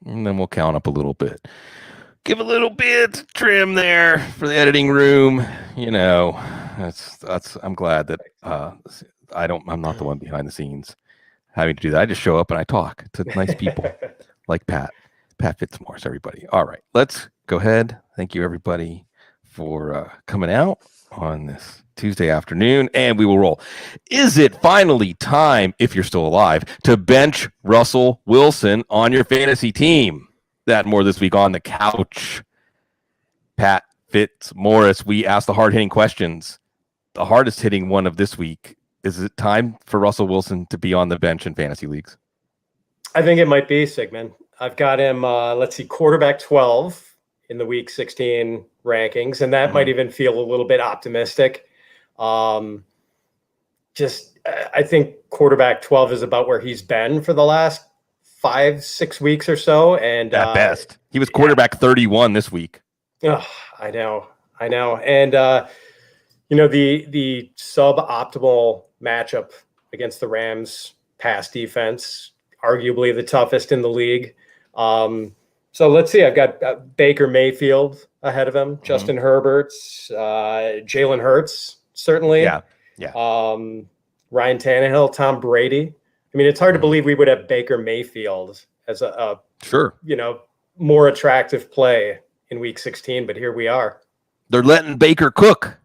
and then we'll count up a little bit. Give a little bit trim there for the editing room. You know, that's. I'm glad that I'm not the one behind the scenes having to do that. I just show up and I talk to nice people like Pat Fitzmaurice, everybody. All right, let's go ahead. Thank you, everybody, for coming out on this Tuesday afternoon, and we will roll. Is it finally time, if you're still alive, to bench Russell Wilson on your fantasy team? That and more this week on the couch. Pat Fitzmaurice, we asked the hard-hitting questions. The hardest hitting one of this week. Is it time for Russell Wilson to be on the bench in fantasy leagues? I think it might be, Sigmund. I've got him, quarterback 12 in the week 16 rankings, and that might even feel a little bit optimistic. I think quarterback 12 is about where he's been for the last 5-6 weeks or so. And at best, he was quarterback 31 this week. Oh, I know. And, the suboptimal matchup against the Rams pass defense, arguably the toughest in the league. So let's see. I've got Baker Mayfield ahead of him, Justin Herbert's, Jalen Hurts, certainly. Yeah. Ryan Tannehill, Tom Brady. I mean, it's hard to believe we would have Baker Mayfield as a more attractive play in week 16, but here we are. They're letting Baker cook,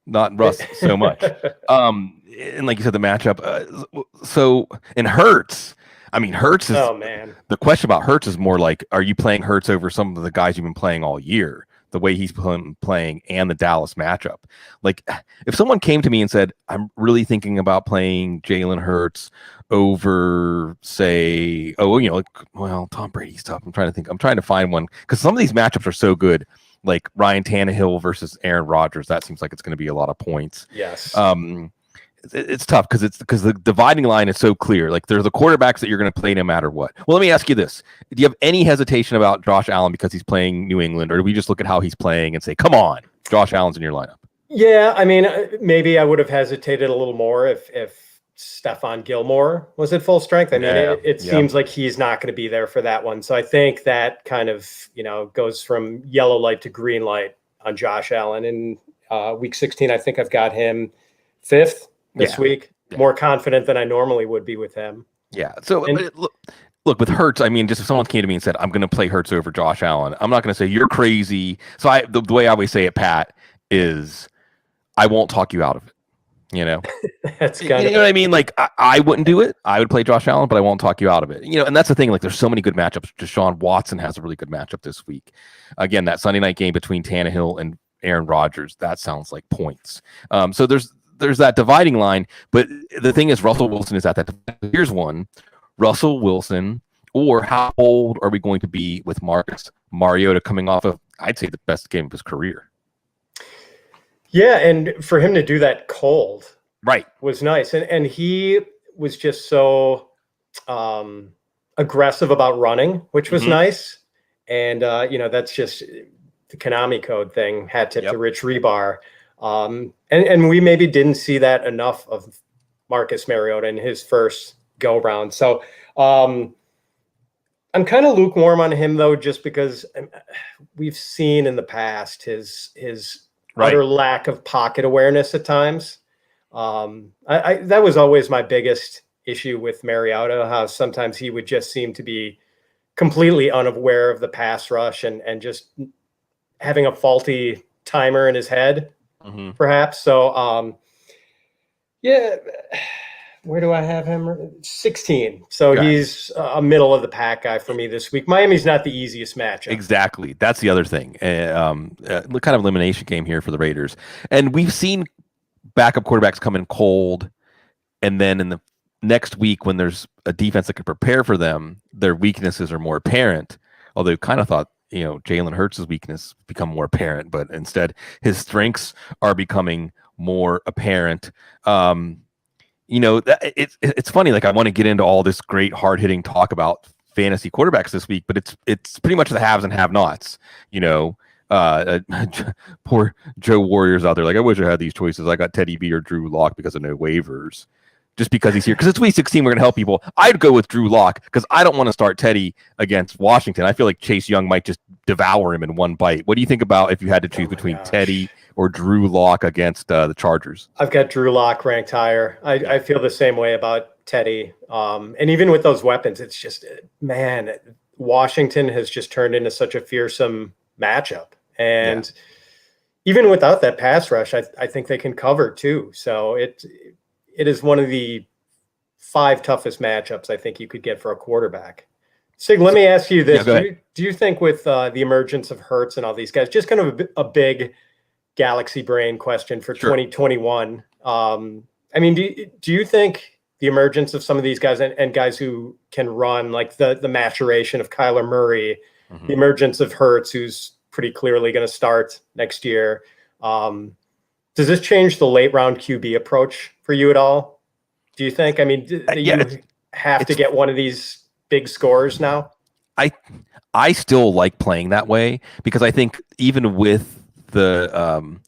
not Russ so much. And like you said, the matchup. And Hurts. I mean, Hurts is. Oh man. The question about Hurts is more like, are you playing Hurts over some of the guys you've been playing all year? The way he's playing and the Dallas matchup. Like, if someone came to me and said, I'm really thinking about playing Jalen Hurts over, say, Tom Brady's tough. I'm trying to find one because some of these matchups are so good. Like Ryan Tannehill versus Aaron Rodgers. That seems like it's going to be a lot of points. Yes. It's tough because the dividing line is so clear. Like, there's the quarterbacks that you're going to play no matter what. Well, let me ask you this: do you have any hesitation about Josh Allen because he's playing New England, or do we just look at how he's playing and say, "Come on, Josh Allen's in your lineup"? Yeah, I mean, maybe I would have hesitated a little more if Stephon Gilmore was at full strength. I mean, it seems like he's not going to be there for that one. So I think that kind of goes from yellow light to green light on Josh Allen in week 16. I think I've got him 5th. This week, more confident than I normally would be with him. Yeah. So look with Hurts. I mean, just if someone came to me and said, "I'm going to play Hurts over Josh Allen," I'm not going to say you're crazy. So the way I always say it, Pat, is I won't talk you out of it. That's you know what I mean? Like I wouldn't do it. I would play Josh Allen, but I won't talk you out of it. And that's the thing. Like, there's so many good matchups. Deshaun Watson has a really good matchup this week. Again, that Sunday night game between Tannehill and Aaron Rodgers. That sounds like points. So there's that dividing line, but the thing is, Russell Wilson is at that. Here's one: Russell Wilson, or how old are we going to be with Marcus Mariota coming off of, I'd say, the best game of his career? Yeah, and for him to do that cold, right, was nice, and he was just so aggressive about running, which was nice, and that's just the Konami code thing. Hat tip to Rich Rebar. And we maybe didn't see that enough of Marcus Mariota in his first go round. So I'm kind of lukewarm on him, though, just because we've seen in the past his utter lack of pocket awareness at times. That was always my biggest issue with Mariota, how sometimes he would just seem to be completely unaware of the pass rush and just having a faulty timer in his head. Perhaps. So, where do I have him? 16. So he's a middle of the pack guy for me this week. Miami's not the easiest matchup. Exactly. That's the other thing. Kind of elimination game here for the Raiders. And we've seen backup quarterbacks come in cold, and then in the next week when there's a defense that can prepare for them, their weaknesses are more apparent. Although kind of thought, Jalen Hurts' weakness become more apparent, but instead his strengths are becoming more apparent. It's funny. Like, I want to get into all this great hard hitting talk about fantasy quarterbacks this week, but it's pretty much the haves and have-nots. Poor Joe Warriors out there. Like, I wish I had these choices. I got Teddy B or Drew Lock because of no waivers. just because he's here. Because it's week 16, we're going to help people. I'd go with Drew Lock because I don't want to start Teddy against Washington. I feel like Chase Young might just devour him in one bite. What do you think about if you had to choose between Teddy or Drew Lock against the Chargers? I've got Drew Lock ranked higher. I feel the same way about Teddy. And even with those weapons, it's just, man, Washington has just turned into such a fearsome matchup. And even without that pass rush, I think they can cover too. So it is one of the 5 toughest matchups I think you could get for a quarterback. Sig, let me ask you this. Do you think with the emergence of Hurts and all these guys, just kind of a big galaxy brain question for 2021. I mean, do you think the emergence of some of these guys and guys who can run, like the maturation of Kyler Murray, the emergence of Hurts, who's pretty clearly going to start next year, does this change the late round QB approach for you at all? Do you think? I mean, you have to get one of these big scores now? I still like playing that way because I think even with the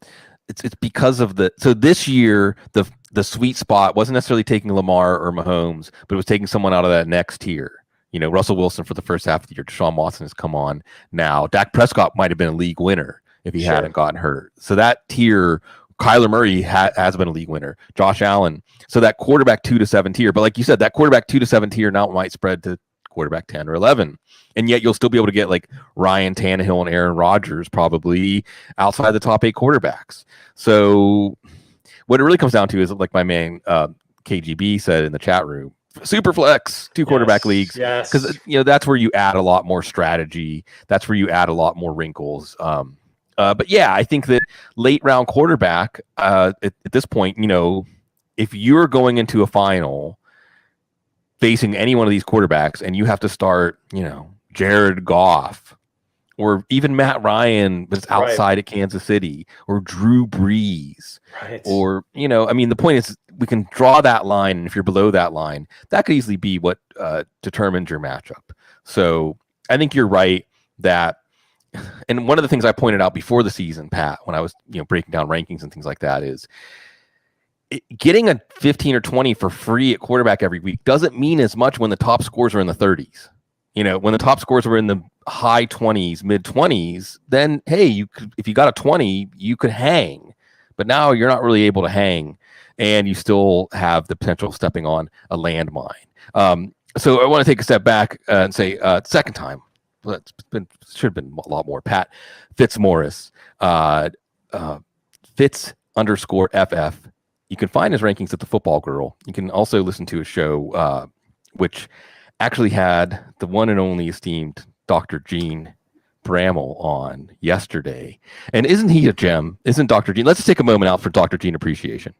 it's because of so this year the sweet spot wasn't necessarily taking Lamar or Mahomes, but it was taking someone out of that next tier. You know, Russell Wilson for the first half of the year. Deshaun Watson has come on now. Dak Prescott might have been a league winner if he hadn't gotten hurt. So that tier, Kyler Murray has been a league winner. Josh Allen. So that quarterback 2 to 7 tier. But like you said, that quarterback 2 to 7 tier now might spread to quarterback 10 or 11. And yet you'll still be able to get like Ryan Tannehill and Aaron Rodgers probably outside the top 8 quarterbacks. So what it really comes down to is, like my man KGB said in the chat room, super flex 2 quarterback leagues, because that's where you add a lot more strategy. That's where you add a lot more wrinkles. But yeah, I think that late round quarterback at this point, if you're going into a final facing any one of these quarterbacks and you have to start, Jared Goff or even Matt Ryan, but it's outside of Kansas City, or Drew Brees, or, I mean, the point is we can draw that line. And if you're below that line, that could easily be what determines your matchup. So I think you're right that, and one of the things I pointed out before the season, Pat, when I was, breaking down rankings and things like that, is getting a 15 or 20 for free at quarterback every week doesn't mean as much when the top scores are in the 30s. When the top scores were in the high 20s, mid 20s, then, hey, if you got a 20, you could hang. But now you're not really able to hang, and you still have the potential of stepping on a landmine. So I want to take a step back and say, second time, should have been a lot more. Pat Fitzmaurice, Fitz_FF. You can find his rankings at the Football Girl. You can also listen to a show which actually had the one and only esteemed Dr. Gene Bramall on yesterday. And isn't he a gem? Isn't Dr. Gene? Let's just take a moment out for Dr. Gene appreciation.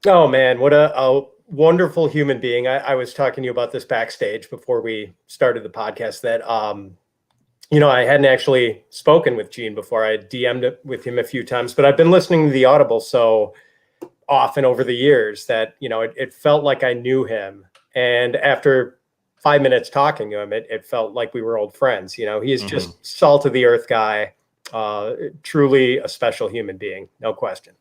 Oh, man, what a wonderful human being. I was talking to you about this backstage before we started the podcast that, I hadn't actually spoken with Gene before. I DM'd it with him a few times, but I've been listening to the Audible so often over the years that, it felt like I knew him. And after 5 minutes talking to him, it felt like we were old friends. He is just salt of the earth guy, truly a special human being, no question.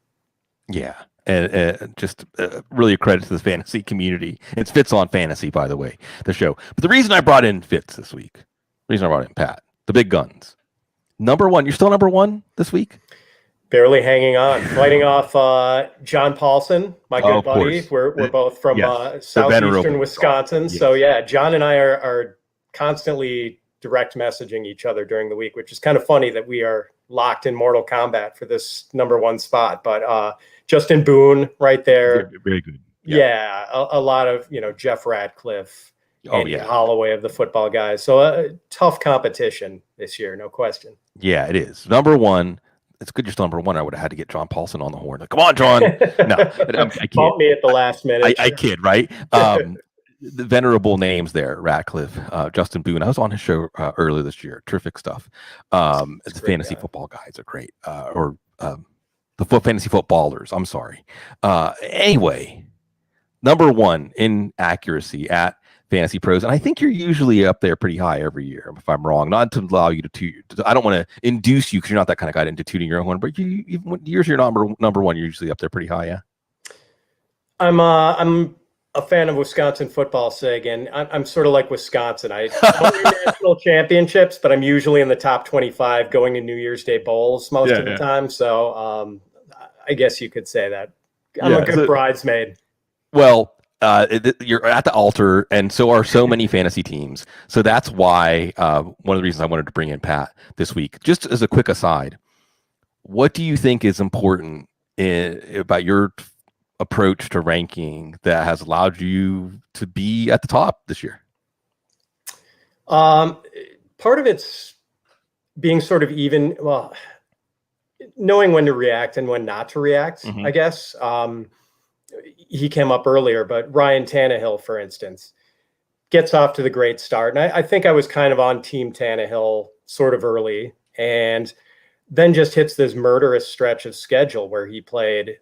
Yeah. And just really a credit to the fantasy community. It's Fitz on Fantasy, by the way, the show. But the reason I brought in Fitz this week, the reason I brought in Pat, the big guns. Number one, you're still number one this week? Barely hanging on, fighting off John Paulson, my good buddy. We're both from southeastern Wisconsin. Yes. So yeah, John and I are constantly direct messaging each other during the week, which is kind of funny that we are locked in mortal combat for this number one spot. But Justin Boone right there. Very good. Yeah, a lot of, Jeff Ratcliffe, Andy Holloway of the football guys. So tough competition this year, no question. Yeah, it is. Number one. It's good you're still number one. I would have had to get John Paulson on the horn. Like, come on, John. No, I kid. Bump me at the last minute. I kid, right? The venerable names there, Ratcliffe, Justin Boone. I was on his show earlier this year. Terrific stuff. The fantasy football guys are great. Or the fantasy footballers. I'm sorry. Anyway, number one in accuracy at Fantasy Pros, and I think you're usually up there pretty high every year. If I'm wrong, not to allow you to I don't want to induce you because you're not that kind of guy into tooting your own horn. But years you're number one, you're usually up there pretty high. Yeah, I'm a fan of Wisconsin football, Sig, and I'm sort of like Wisconsin. I don't win national championships, but I'm usually in the top 25 going to New Year's Day bowls most of the time. So I guess you could say that. I'm a good bridesmaid. Well, you're at the altar, and so are so many fantasy teams. So that's why one of the reasons I wanted to bring in Pat this week. Just as a quick aside, what do you think is important about your approach to ranking that has allowed you to be at the top this year? Part of it's being sort of even, well, knowing when to react and when not to react, I guess. He came up earlier, but Ryan Tannehill, for instance, gets off to the great start. And I think I was kind of on Team Tannehill sort of early, and then just hits this murderous stretch of schedule where he played,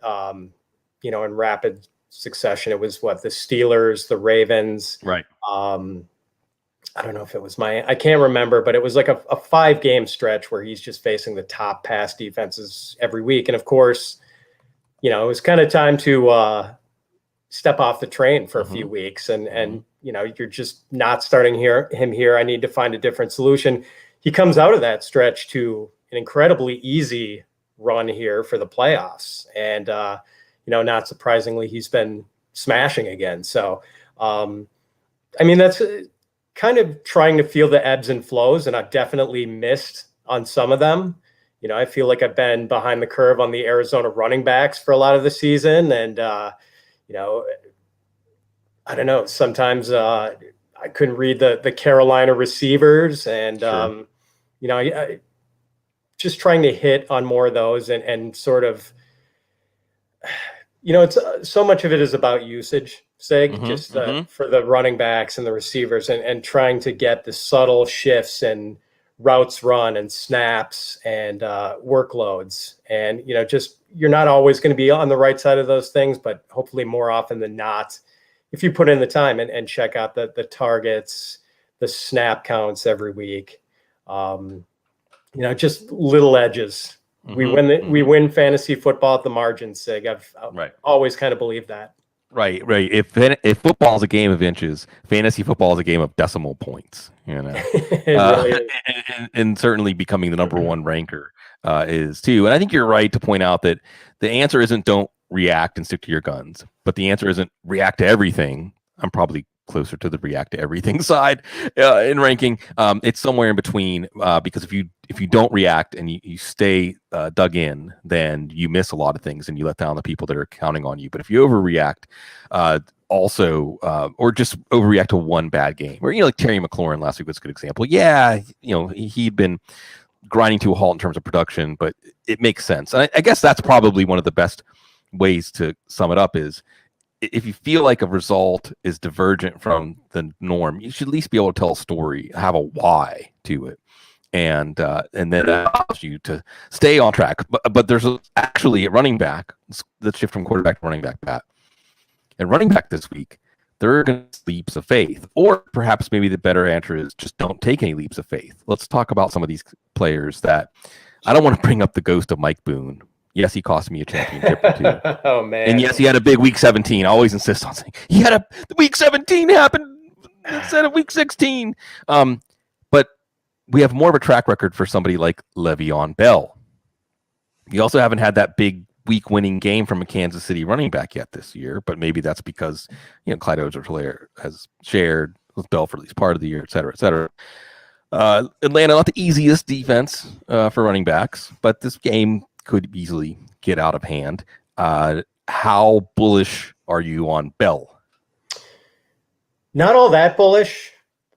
in rapid succession. It was the Steelers, the Ravens. Right. I don't know if it was I can't remember, but it was like a 5-game stretch where he's just facing the top pass defenses every week. And of course, it was kind of time to step off the train for a few weeks. And you're just not starting him here. I need to find a different solution. He comes out of that stretch to an incredibly easy run here for the playoffs. And, not surprisingly, he's been smashing again. So, that's kind of trying to feel the ebbs and flows, and I've definitely missed on some of them. I feel like I've been behind the curve on the Arizona running backs for a lot of the season. And, I don't know, sometimes I couldn't read the Carolina receivers, and, Sure. I just trying to hit on more of those and sort of, it's so much of it is about usage, Sig, for the running backs and the receivers, and trying to get the subtle shifts and routes run and snaps and workloads. And, you're not always going to be on the right side of those things, but hopefully more often than not, if you put in the time and check out the targets, the snap counts every week, just little edges. We win fantasy football at the margin, Sig. I've always kind of believed that. Right. If football is a game of inches, fantasy football is a game of decimal points. It really is. And certainly becoming the number one ranker is too. And I think you're right to point out that the answer isn't don't react and stick to your guns, but the answer isn't react to everything. I'm probably closer to the react to everything side in ranking. It's somewhere in between, because if you don't react and you stay dug in, then you miss a lot of things and you let down the people that are counting on you. But if you overreact, or just overreact to one bad game, or like Terry McLaurin last week was a good example. Yeah, he'd been grinding to a halt in terms of production, but it makes sense. And I guess that's probably one of the best ways to sum it up is, if you feel like a result is divergent from the norm, you should at least be able to tell a story, have a why to it, and then that allows you to stay on track. But there's actually a running back. Let's shift from quarterback to running back, Pat. And running back this week, there are going to be leaps of faith, or perhaps maybe the better answer is just don't take any leaps of faith. Let's talk about some of these players that I don't want to bring up the ghost of Mike Boone. Yes, he cost me a championship or two. Oh, man. And yes, he had a big week 17. I always insist on saying he had the week 17 happened instead of week 16. But we have more of a track record for somebody like Le'Veon Bell. You also haven't had that big week-winning game from a Kansas City running back yet this year, but maybe that's because Clyde Edwards-Helaire has shared with Bell for at least part of the year, et cetera, et cetera. Atlanta, not the easiest defense for running backs, but this game could easily get out of hand. How bullish are you on Bell? Not all that bullish.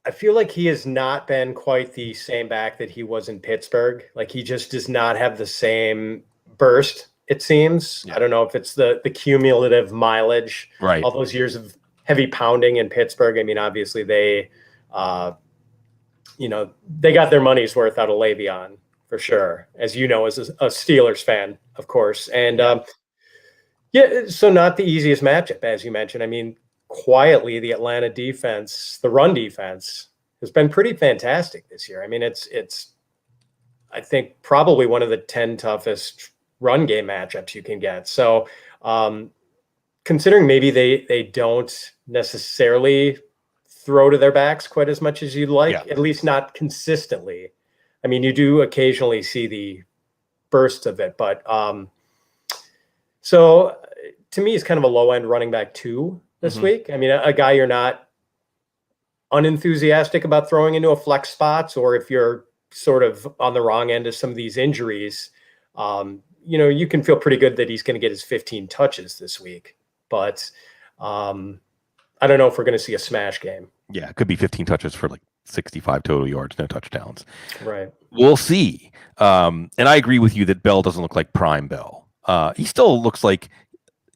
I feel like he has not been quite the same back that he was in Pittsburgh. Like, he just does not have the same burst, it seems. Yeah. I don't know if it's the cumulative mileage, right? All those years of heavy pounding in Pittsburgh. I mean, obviously they got their money's worth out of Le'Veon, for sure, as you know, as a Steelers fan, of course. And so not the easiest matchup, as you mentioned. I mean, quietly, the Atlanta defense, the run defense, has been pretty fantastic this year. I mean, it's I think probably one of the 10 toughest run game matchups you can get. So, considering maybe they don't necessarily throw to their backs quite as much as you'd like, at least not consistently. I mean, you do occasionally see the bursts of it, but so to me, he's kind of a low end running back 2 this week. I mean, a guy you're not unenthusiastic about throwing into a flex spots, or if you're sort of on the wrong end of some of these injuries, you can feel pretty good that he's going to get his 15 touches this week. But I don't know if we're going to see a smash game. Yeah, it could be 15 touches for like 65 total yards, no touchdowns. Right. We'll see. And I agree with you that Bell doesn't look like prime Bell. He still looks like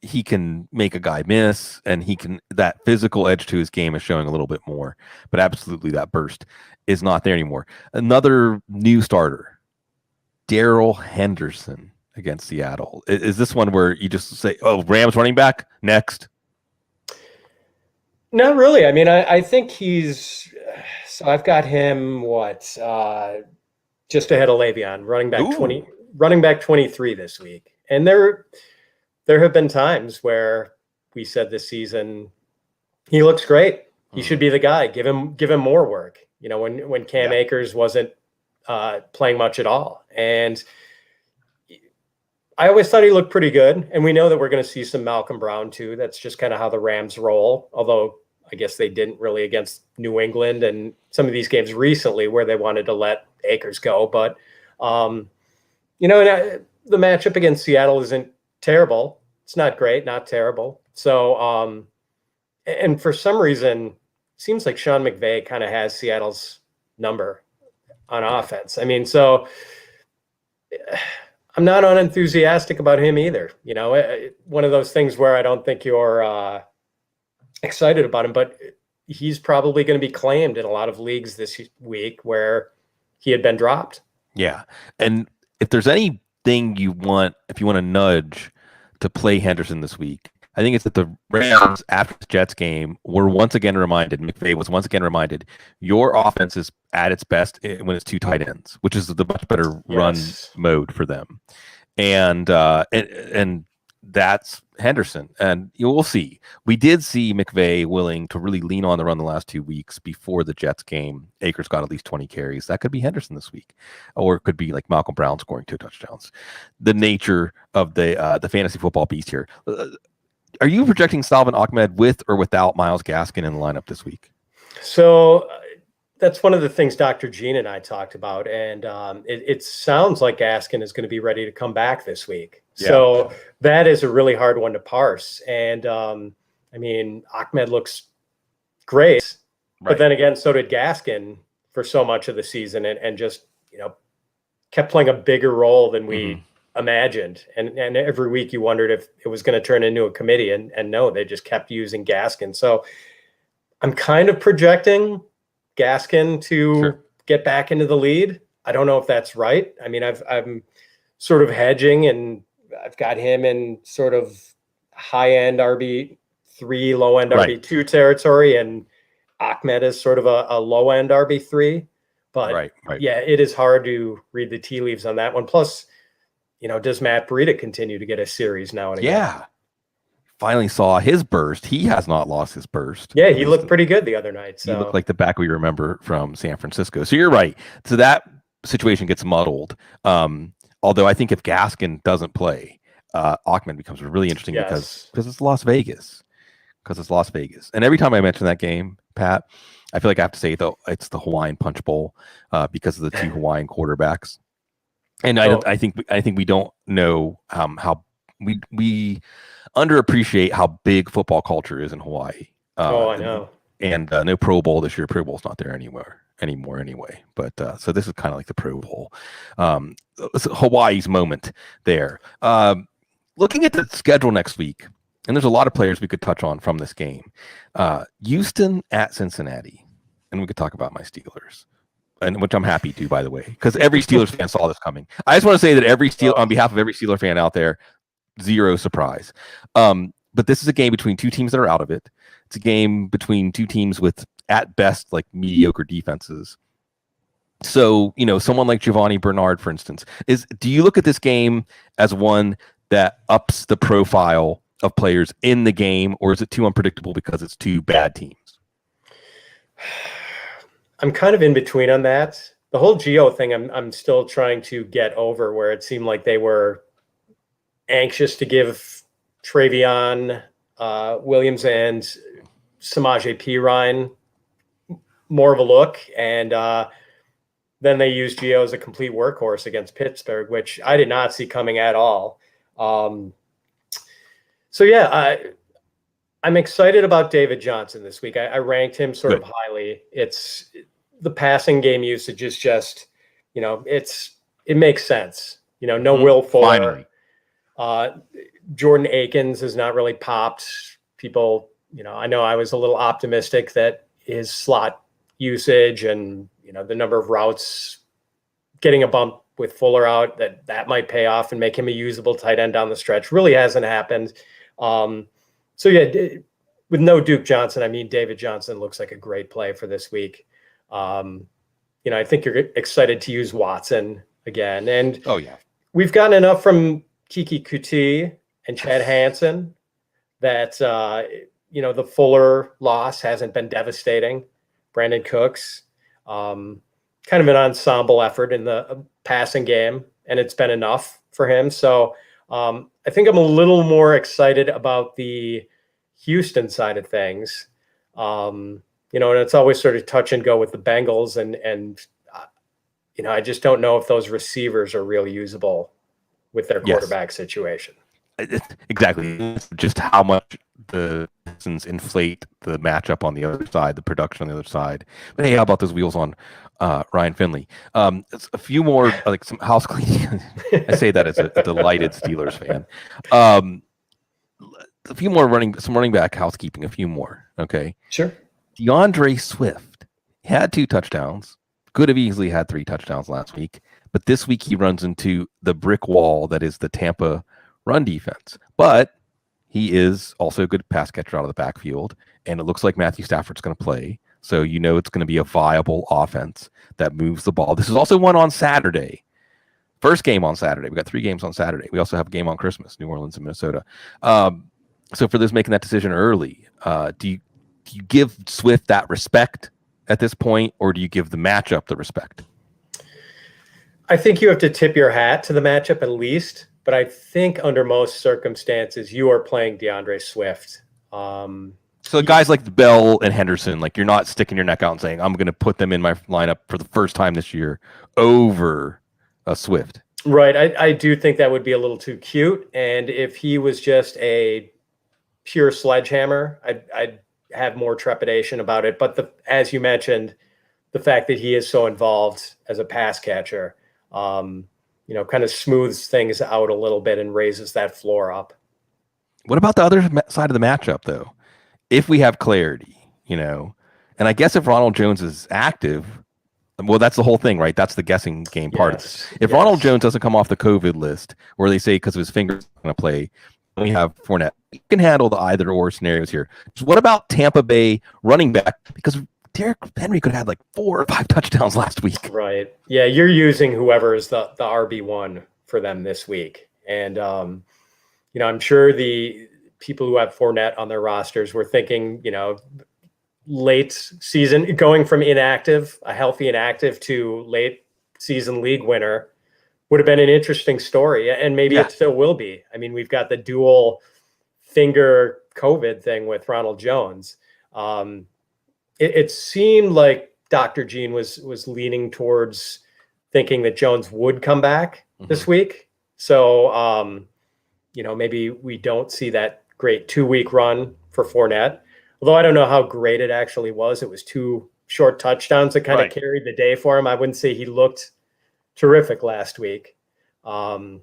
he can make a guy miss, and that physical edge to his game is showing a little bit more. But absolutely, that burst is not there anymore. Another new starter, Darrell Henderson against Seattle. Is this one where you just say, "Oh, Rams running back next"? Not really. I mean, I think he's. So I've got him just ahead of Le'Veon, running back 23 this week, and there have been times where we said this season he looks great. He should be the guy. Give him more work. When Cam Akers wasn't playing much at all, and I always thought he looked pretty good. And we know that we're going to see some Malcolm Brown too. That's just kind of how the Rams roll. Although I guess they didn't really against New England and some of these games recently where they wanted to let Akers go. But the matchup against Seattle isn't terrible. It's not great, not terrible. So, and for some reason, it seems like Sean McVay kind of has Seattle's number on offense. I mean, so I'm not unenthusiastic about him either. One of those things where I don't think you're excited about him, but he's probably going to be claimed in a lot of leagues this week where he had been dropped. Yeah. And if there's anything if you want to nudge to play Henderson this week, I think it's that the Rams after the Jets game were once again reminded, McVay was once again reminded, your offense is at its best when it's 2 tight ends, which is the much better run mode for them. And that's Henderson. And we'll see. We did see McVay willing to really lean on the run the last 2 weeks before the Jets game. Akers got at least 20 carries. That could be Henderson this week. Or it could be like Malcolm Brown scoring 2 touchdowns. The nature of the fantasy football beast here. Are you projecting Salvon Ahmed with or without Myles Gaskin in the lineup this week? So that's one of the things Dr. Gene and I talked about. And it sounds like Gaskin is going to be ready to come back this week. Yeah. So that is a really hard one to parse. And I mean, Ahmed looks great, right. But then again, so did Gaskin for so much of the season and just, kept playing a bigger role than we imagined. And every week you wondered if it was going to turn into a committee, and no, they just kept using Gaskin. So I'm kind of projecting Gaskin to get back into the lead. I don't know if that's right. I mean, I'm sort of hedging, and I've got him in sort of high-end RB3, low-end RB2 territory, and Ahmed is sort of a low-end RB3. But yeah, it is hard to read the tea leaves on that one. Plus, does Matt Breida continue to get a series now and again? Yeah. Finally saw his burst. He has not lost his burst. Yeah, he looked pretty good the other night. So. He looked like the back we remember from San Francisco. So you're right. So that situation gets muddled. Although I think if Gaskin doesn't play, Ahmed becomes really interesting because it's Las Vegas. And every time I mention that game, Pat, I feel like I have to say though it's the Hawaiian Punch Bowl because of the 2 Hawaiian quarterbacks. And I think we don't know how we underappreciate how big football culture is in Hawaii. I know. And no Pro Bowl this year. Pro Bowl's not there anymore anyway. But so this is kind of like the Pro Bowl. Hawaii's moment there. Looking at the schedule next week, and there's a lot of players we could touch on from this game. Houston at Cincinnati, and we could talk about my Steelers, and which I'm happy to, by the way, because every Steelers fan saw this coming. I just want to say that on behalf of every Steeler fan out there, zero surprise. But this is a game between 2 teams that are out of it. It's a game between 2 teams with, at best, like mediocre defenses. So, someone like Giovanni Bernard, for instance, do you look at this game as one that ups the profile of players in the game, or is it too unpredictable because it's two bad teams? I'm kind of in between on that. The whole Geo thing, I'm still trying to get over, where it seemed like they were anxious to give Travion Williams and Samaje Perine more of a look, and then they used Geo as a complete workhorse against Pittsburgh, which I did not see coming at all. So yeah, I'm excited about David Johnson this week. I ranked him sort of highly. It's the passing game usage is just, it makes sense. No Will Fuller. Jordan Akins has not really popped. People, I know I was a little optimistic that his slot usage and, the number of routes getting a bump with Fuller out, that might pay off and make him a usable tight end down the stretch. Really hasn't happened. So yeah, with no Duke Johnson, I mean, David Johnson looks like a great play for this week. I think you're excited to use Watson again. And we've gotten enough from Kiki Kuti and Chad Hansen that, the Fuller loss hasn't been devastating. Brandon Cooks, kind of an ensemble effort in the passing game, and it's been enough for him. So I think I'm a little more excited about the Houston side of things. And it's always sort of touch and go with the Bengals, and I just don't know if those receivers are really usable with their quarterback situation. Exactly. Just how much the Texans inflate the matchup on the other side, the production on the other side. But hey, how about those wheels on Ryan Finley? A few more, like some house cleaning. I say that as a delighted Steelers fan. A few more some running back housekeeping, a few more. Okay. Sure. DeAndre Swift had 2 touchdowns. Could have easily had 3 touchdowns last week. But this week he runs into the brick wall that is the Tampa run defense. But he is also a good pass catcher out of the backfield. And it looks like Matthew Stafford's going to play. So it's going to be a viable offense that moves the ball. This is also one on Saturday. First game on Saturday. We got 3 games on Saturday. We also have a game on Christmas, New Orleans and Minnesota. So for those making that decision early, do you give Swift that respect at this point, or do you give the matchup the respect? I think you have to tip your hat to the matchup at least, but I think under most circumstances you are playing DeAndre Swift. So guys like Bell and Henderson, like you're not sticking your neck out and saying, I'm going to put them in my lineup for the first time this year over a Swift. Right. I do think that would be a little too cute. And if he was just a pure sledgehammer, I'd have more trepidation about it. But as you mentioned, the fact that he is so involved as a pass catcher, kind of smooths things out a little bit and raises that floor up. What about the other side of the matchup, though? If we have clarity, and I guess if Ronald Jones is active, well, that's the whole thing, right? That's the guessing game part of it. If Ronald Jones doesn't come off the COVID list, where they say because of his fingers going to play, we have Fournette. You can handle the either or scenarios here. So what about Tampa Bay running back? Because Derrick Henry could have had like 4 or 5 touchdowns last week. Right. Yeah, you're using whoever is the RB1 for them this week. And, I'm sure the people who have Fournette on their rosters were thinking, late season, going from a healthy inactive to late season league winner would have been an interesting story. And maybe it still will be. I mean, we've got the dual finger COVID thing with Ronald Jones. It seemed like Dr. Gene was leaning towards thinking that Jones would come back this week. So, maybe we don't see that great 2-week run for Fournette. Although I don't know how great it actually was. It was 2 short touchdowns that kind of carried the day for him. I wouldn't say he looked terrific last week. I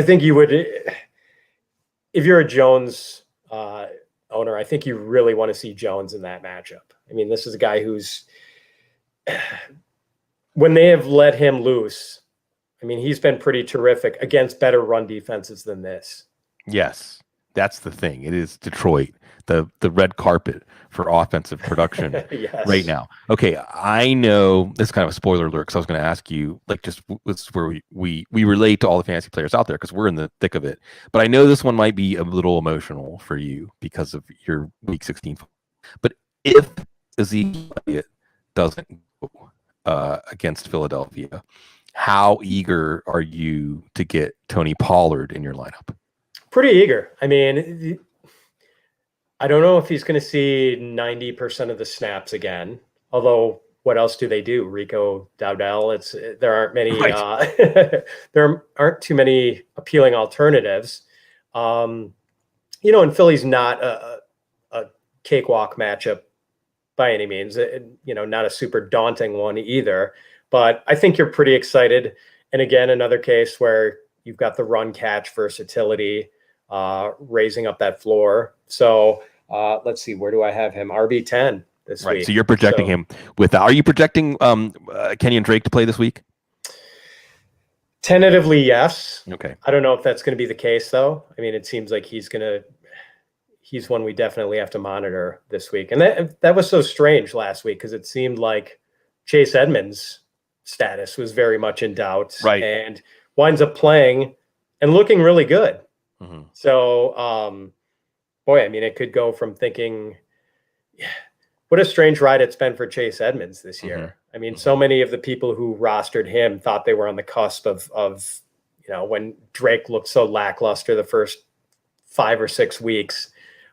think you would, if you're a Jones owner, I think you really want to see Jones in that matchup. I mean, this is a guy who's, when they have let him loose, I mean, he's been pretty terrific against better run defenses than this. Yes. That's the thing. It is Detroit, the red carpet for offensive production Yes. right now. Okay, I know this is kind of a spoiler alert because I was going to ask you, like, just this is where we relate to all the fantasy players out there because we're in the thick of it. But I know this one might be a little emotional for you because of your Week 16. But if Ezekiel Elliott doesn't go against Philadelphia, how eager are you to get Tony Pollard in your lineup? Pretty eager. I mean, I don't know if he's going to see 90% of the snaps again. Although, what else do they do? Rico Dowdell. There aren't many. Right. There aren't too many appealing alternatives. And Philly's not a cakewalk matchup by any means. Not a super daunting one either. But I think you're pretty excited. And again, another case where you've got the run catch versatility, raising up that floor. So let's see, where do I have him? RB10 this week. So you're projecting him are you projecting Kenyon Drake to play this week? Tentatively, yes. Okay. I don't know if that's going to be the case though. I mean, it seems like he's one we definitely have to monitor this week. And that was so strange last week because it seemed like Chase Edmonds' status was very much in doubt, right? And winds up playing and looking really good. Mm-hmm. So, boy, I mean, it could go from thinking, what a strange ride it's been for Chase Edmonds this year. Mm-hmm. I mean, so many of the people who rostered him thought they were on the cusp of when Drake looked so lackluster the first 5 or 6 weeks,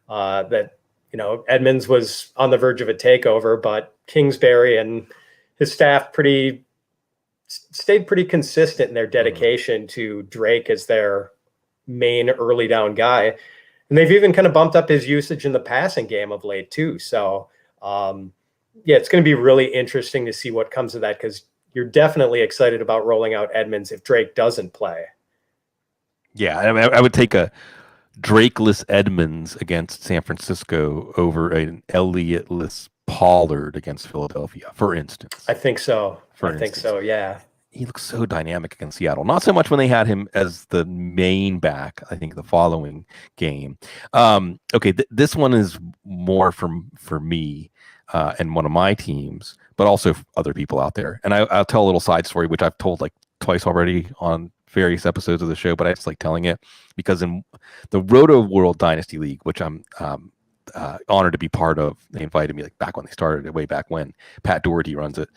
that Edmonds was on the verge of a takeover, but Kingsbury and his staff stayed pretty consistent in their dedication to Drake as their main early down guy. And they've even kind of bumped up his usage in the passing game of late too. So it's going to be really interesting to see what comes of that, because you're definitely excited about rolling out Edmonds if Drake doesn't play. Yeah, I mean, I would take a Drakeless Edmonds against San Francisco over an Elliotless Pollard against Philadelphia, for instance. I think so. Think so, yeah. He looks so dynamic against Seattle. Not so much when they had him as the main back, I think, the following game. Okay, this one is more for me and one of my teams, but also other people out there. And I'll tell a little side story, which I've told like twice already on various episodes of the show, but I just like telling it because in the Roto World Dynasty League, which I'm honored to be part of, they invited me like back when they started it, way back when. Pat Doherty runs it.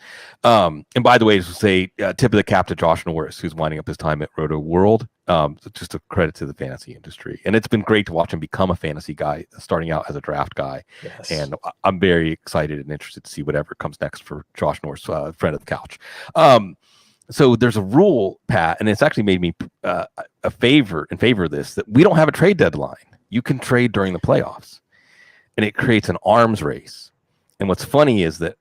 And by the way, to say tip of the cap to Josh Norris, who's winding up his time at Roto World. Just a credit to the fantasy industry, and it's been great to watch him become a fantasy guy, starting out as a draft guy. Yes. And I'm very excited and interested to see whatever comes next for Josh Norris, friend of the couch. So there's a rule, Pat, and it's actually made me in favor of this, that we don't have a trade deadline. You can trade during the playoffs, and it creates an arms race. And what's funny is that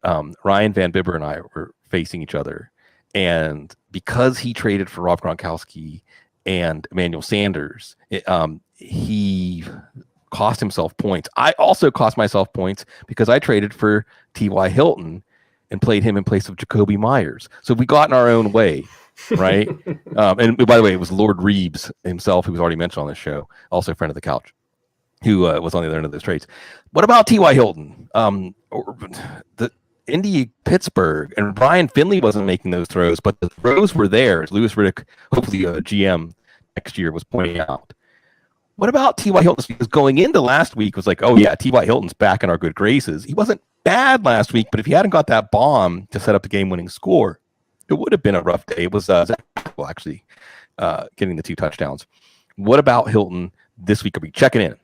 Ryan Van Bibber and I were facing each other, and because he traded for Rob Gronkowski and Emmanuel Sanders, he cost himself points. I also cost myself points because I traded for T.Y. Hilton and played him in place of Jacoby Myers. So we got in our own way, right? And by the way, it was Lord Reeves himself, who was already mentioned on this show, also a friend of the couch, who was on the other end of those trades. What about T.Y. Hilton? The Indy, Pittsburgh, and Brian Finley wasn't making those throws, but the throws were there, as Louis Riddick, hopefully a GM next year, was pointing out. What about T.Y. Hilton? Because going into last week was like, oh yeah, T.Y. Hilton's back in our good graces. He wasn't bad last week, but if he hadn't got that bomb to set up the game-winning score, it would have been a rough day. It was Zach actually getting the 2 touchdowns. What about Hilton this week? Are we checking in?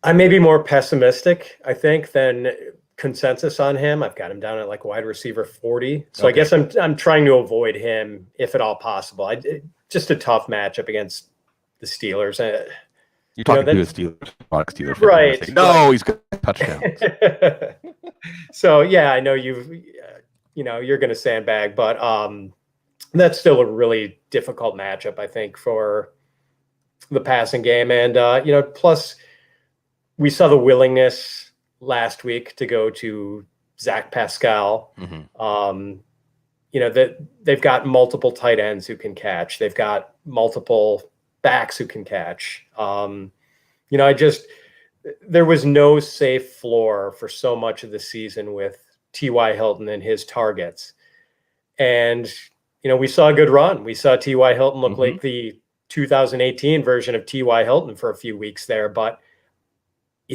I may be more pessimistic, I think, than consensus on him. I've got him down at like wide receiver 40. So okay. I guess I'm trying to avoid him if at all possible. Just a tough matchup against the Steelers. You're talking to a Steelers, right? No, he's got touchdowns. So yeah, I know you're going to sandbag, but that's still a really difficult matchup, I think, for the passing game. And plus we saw the willingness last week to go to Zach Pascal. Mm-hmm. That they've got multiple tight ends who can catch. They've got multiple backs who can catch. There was no safe floor for so much of the season with T.Y. Hilton and his targets. And, we saw a good run. We saw T.Y. Hilton look like the 2018 version of T.Y. Hilton for a few weeks there, but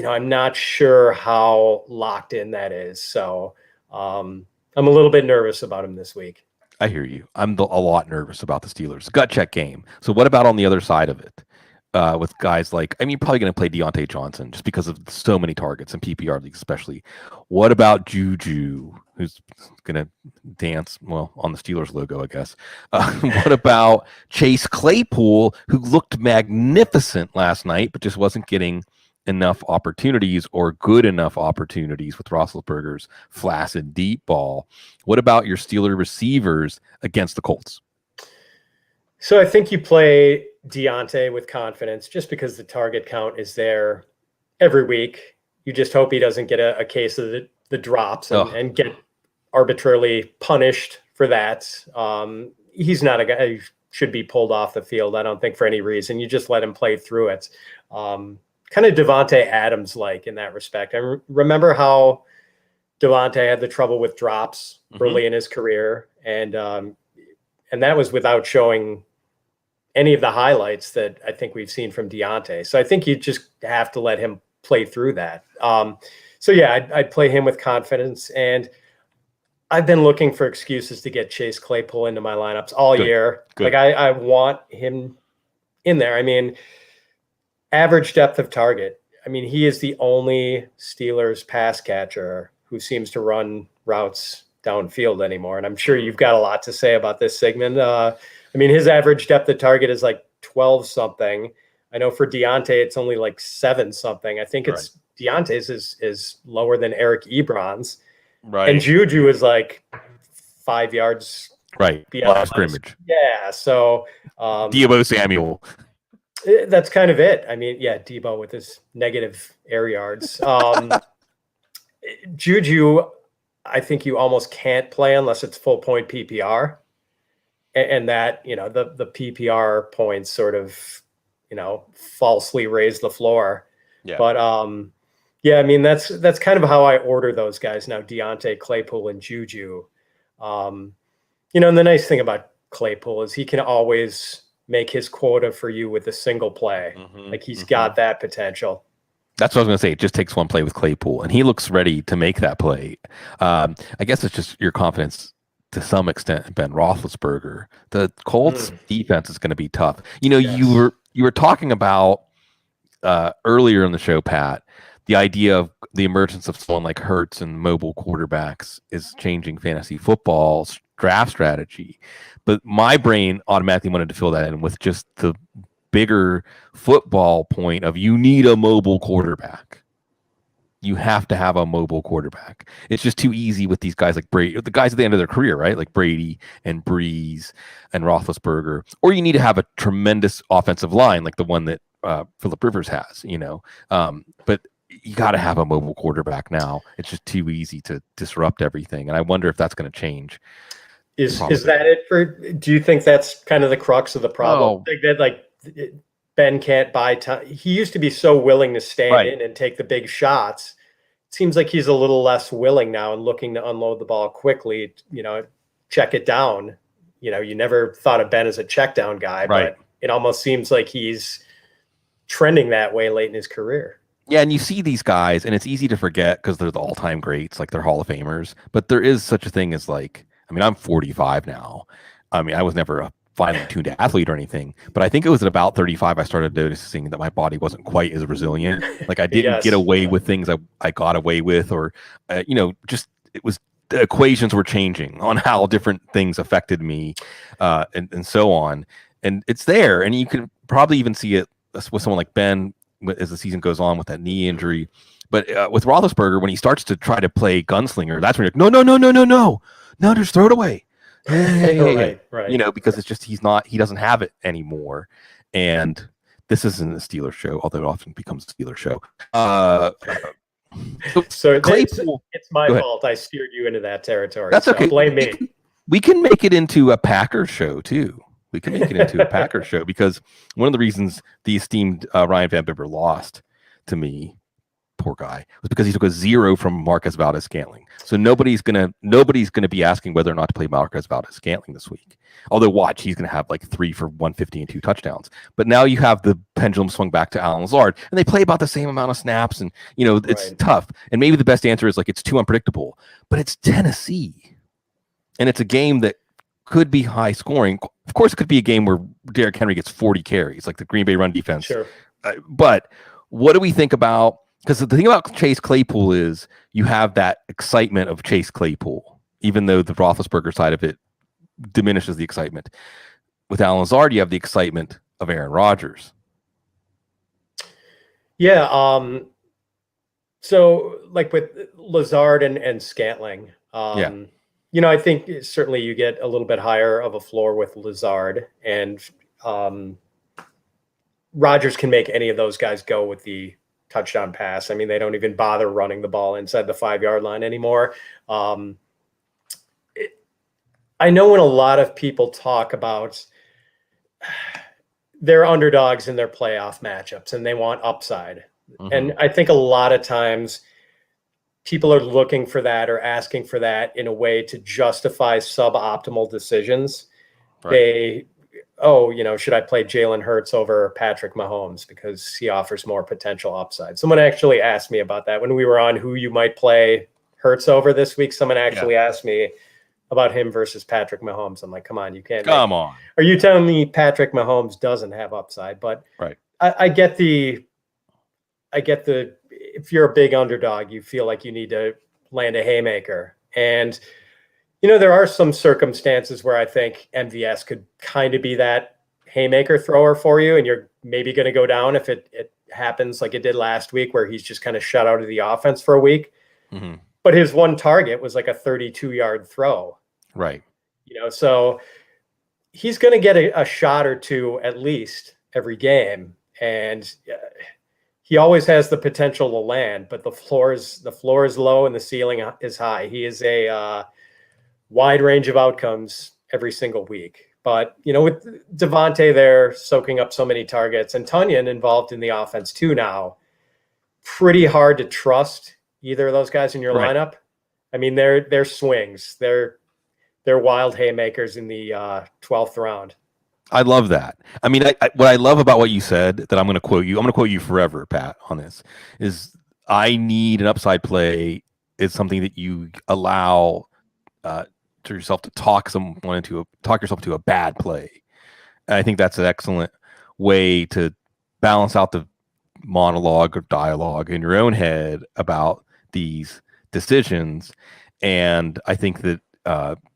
I'm not sure how locked in that is. So I'm a little bit nervous about him this week. I hear you. I'm a lot nervous about the Steelers. Gut check game. So what about on the other side of it? With guys like, you're probably going to play Deontay Johnson just because of so many targets in PPR leagues, especially. What about Juju, who's going to dance, on the Steelers logo, I guess? What about Chase Claypool, who looked magnificent last night, but just wasn't getting enough opportunities or good enough opportunities with Roethlisberger's flaccid deep ball? What about your Steeler receivers against the Colts? So I think you play Deontay with confidence just because the target count is there every week. You just hope he doesn't get a case of the drops and get arbitrarily punished for that. He's not a guy who should be pulled off the field, I don't think, for any reason. You just let him play through it. Kind of Devontae Adams-like in that respect. I remember how Devontae had the trouble with drops early in his career, and that was without showing any of the highlights that I think we've seen from Deontay. So I think you just have to let him play through that. I'd play him with confidence. And I've been looking for excuses to get Chase Claypool into my lineups all year. Good. Like I want him in there. Average depth of target. He is the only Steelers pass catcher who seems to run routes downfield anymore. And I'm sure you've got a lot to say about this, Sigmund. His average depth of target is like 12 something. I know for Deontay, it's only like 7 something. I think it's Deontay's is lower than Eric Ebron's. Right. And Juju is like 5 yards. Right. Beyond scrimmage. Yeah. So Deebo Samuel. That's kind of it. Deebo with his negative air yards. Juju, I think you almost can't play unless it's full point PPR. And that, the PPR points sort of, falsely raise the floor. Yeah. But that's kind of how I order those guys now, Deontay, Claypool, and Juju. And the nice thing about Claypool is he can always make his quota for you with a single play. Like he's got that potential. That's what I was going to say. It just takes one play with Claypool, and he looks ready to make that play. I guess it's just your confidence to some extent in Ben Roethlisberger. The Colts defense is going to be tough. Yes. You were talking about earlier in the show, Pat, the idea of the emergence of someone like Hurts and mobile quarterbacks is changing fantasy football's draft strategy. But my brain automatically wanted to fill that in with just the bigger football point of you need a mobile quarterback. You have to have a mobile quarterback. It's just too easy with these guys like Brady, the guys at the end of their career, right? Like Brady and Breeze and Roethlisberger. Or you need to have a tremendous offensive line like the one that Phillip Rivers has, But you got to have a mobile quarterback now. It's just too easy to disrupt everything. And I wonder if that's going to change. Is that it do you think that's kind of the crux of the problem? Ben can't buy time. He used to be so willing to stand in and take the big shots. It seems like he's a little less willing now and looking to unload the ball quickly, check it down. You never thought of Ben as a check down guy, but it almost seems like he's trending that way late in his career. Yeah, and you see these guys, and it's easy to forget because they're the all-time greats, like they're Hall of Famers. But there is such a thing as I'm 45 now. I was never a finely tuned athlete or anything, but I think it was at about 35 I started noticing that my body wasn't quite as resilient. Like I didn't get away with things I got away with, or just it was the equations were changing on how different things affected me, and so on. And it's there, and you can probably even see it with someone like Ben as the season goes on with that knee injury. But with Roethlisberger, when he starts to try to play gunslinger, that's when you're like, no, just throw it away. Hey. Right. Because it's just he doesn't have it anymore. And this isn't a Steelers show, although it often becomes a Steelers show. So Claypool, it's my fault. I steered you into that territory. That's okay. Blame me. We can make it into a Packers show too. We can make it into a Packers show, because one of the reasons the esteemed Ryan Van Bibber lost to me, poor guy, was because he took a 0 from Marcus Valdez-Scantling. So nobody's gonna be asking whether or not to play Marcus Valdez-Scantling this week. Although watch, he's gonna have like 3 for 150 and 2 touchdowns. But now you have the pendulum swung back to Alan Lazard, and they play about the same amount of snaps, and it's tough. And maybe the best answer is like it's too unpredictable. But it's Tennessee, and it's a game that could be high scoring. Of course, it could be a game where Derrick Henry gets 40 carries, like the Green Bay run defense. Sure. But what do we think about? Because the thing about Chase Claypool is you have that excitement of Chase Claypool, even though the Roethlisberger side of it diminishes the excitement. With Alan Lazard, you have the excitement of Aaron Rodgers. Yeah. So like with Lazard and Scantling, I think certainly you get a little bit higher of a floor with Lazard, and Rodgers can make any of those guys go with the touchdown pass. I mean, they don't even bother running the ball inside the 5-yard line anymore. I know when a lot of people talk about their underdogs in their playoff matchups and they want upside. Mm-hmm. And I think a lot of times people are looking for that or asking for that in a way to justify suboptimal decisions. Right. Should I play Jalen Hurts over Patrick Mahomes because he offers more potential upside? Someone actually asked me about that when we were on who you might play Hurts over this week. Someone actually asked me about him versus Patrick Mahomes. I'm like, come on, you can't. Come on. Are you telling me Patrick Mahomes doesn't have upside? But right. I get the, if you're a big underdog, you feel like you need to land a haymaker. And there are some circumstances where I think MVS could kind of be that haymaker thrower for you, and you're maybe going to go down if it happens like it did last week, where he's just kind of shut out of the offense for a week. Mm-hmm. But his one target was like a 32-yard throw. Right. So he's going to get a shot or two at least every game, and he always has the potential to land. But the floor is low and the ceiling is high. He is a wide range of outcomes every single week. But, with Devontae there soaking up so many targets and Tonyan involved in the offense too now, pretty hard to trust either of those guys in your lineup. I mean, they're swings. They're wild haymakers in the 12th round. I love that. I mean, what I love about what you said, that I'm going to quote you forever, Pat, on this, is I need an upside play is something that you allow to yourself to talk yourself into a bad play. And I think that's an excellent way to balance out the monologue or dialogue in your own head about these decisions. And I think that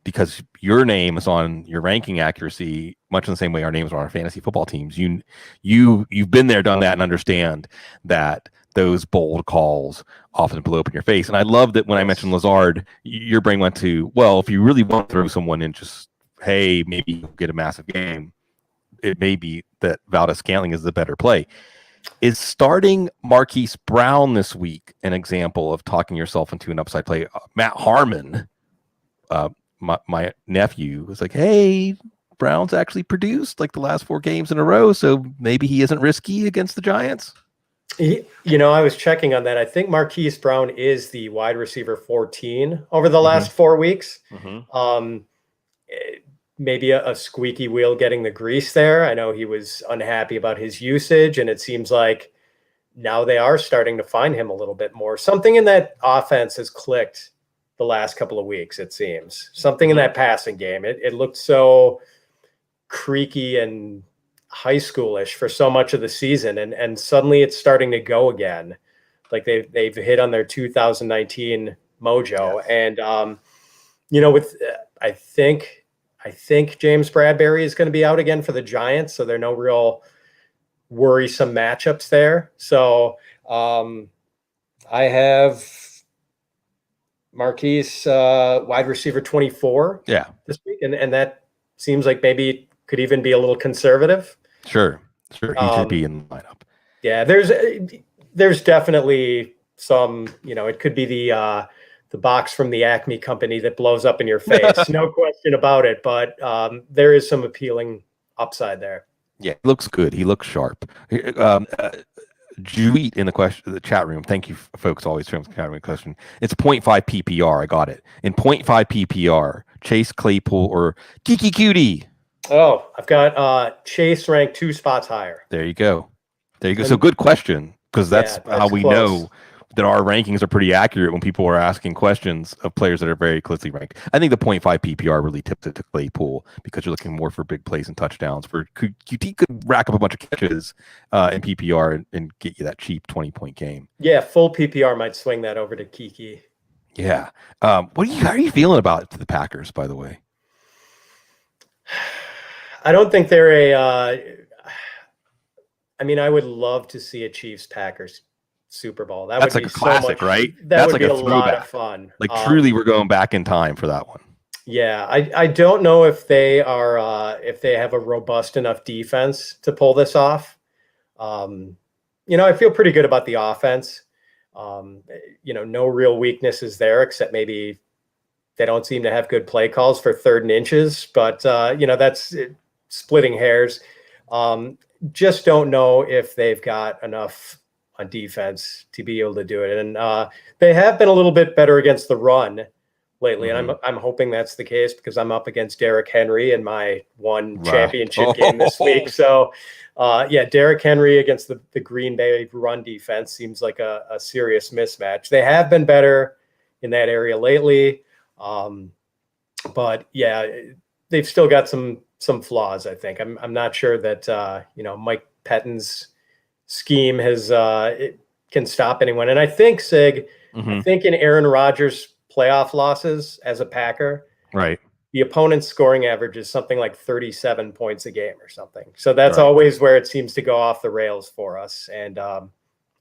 because your name is on your ranking accuracy, much in the same way our names are on our fantasy football teams, you've been there, done that, and understand that those bold calls often blow up in your face. And I love that when I mentioned Lazard, your brain went to, well, if you really want to throw someone in, just, hey, maybe you'll get a massive game. It may be that Valdez-Scantling is the better play. Is starting Marquise Brown this week an example of talking yourself into an upside play? Matt Harmon, my nephew, was like, hey, Brown's actually produced like the last 4 games in a row, so maybe he isn't risky against the Giants. I was checking on that. I think Marquise Brown is the wide receiver 14 over the last 4 weeks. Mm-hmm. Maybe a squeaky wheel getting the grease there. I know he was unhappy about his usage, and it seems like now they are starting to find him a little bit more. Something in that offense has clicked the last couple of weeks, it seems. Something in that passing game. It looked so creaky and high schoolish for so much of the season, and suddenly it's starting to go again. Like they've hit on their 2019 mojo. Yes. And with I think James Bradbury is going to be out again for the Giants, so there are no real worrisome matchups there. So I have Marquise wide receiver 24 this week, and that seems like maybe it could even be a little conservative. Sure. He should be in the lineup. Yeah, there's definitely some, it could be the box from the Acme company that blows up in your face. No question about it. But there is some appealing upside there. Yeah, he looks good. He looks sharp. Juit in the chat room. Thank you, folks. Always from the chat room question. It's 0.5 PPR. I got it. In 0.5 PPR, Chase Claypool or Kiki Cutie. Oh, I've got Chase ranked 2 spots higher. There you go. So good question, because that's how we know that our rankings are pretty accurate when people are asking questions of players that are very closely ranked. I think the 0.5 PPR really tips it to Claypool because you're looking more for big plays and touchdowns. For QT could rack up a bunch of catches in PPR and get you that cheap 20-point game. Yeah, full PPR might swing that over to Kiki. Yeah. How are you feeling about the Packers, by the way? I don't think they're I would love to see a Chiefs-Packers Super Bowl. That's like a classic, right? That's like a throwback. Lot of fun. Like truly, we're going back in time for that one. Yeah, I don't know if they are if they have a robust enough defense to pull this off. I feel pretty good about the offense. No real weaknesses there except maybe they don't seem to have good play calls for 3rd and inches, but that's splitting hairs. Just don't know if they've got enough on defense to be able to do it. And they have been a little bit better against the run lately. Mm-hmm. And I'm hoping that's the case because I'm up against Derrick Henry in my one championship game this week. So Derrick Henry against the Green Bay run defense seems like a serious mismatch. They have been better in that area lately. But yeah, they've still got some flaws. I think I'm not sure that, Mike Pettine's scheme it can stop anyone. And I think I think in Aaron Rodgers playoff losses as a Packer, right, the opponent's scoring average is something like 37 points a game or something. So that's always where it seems to go off the rails for us. And I'm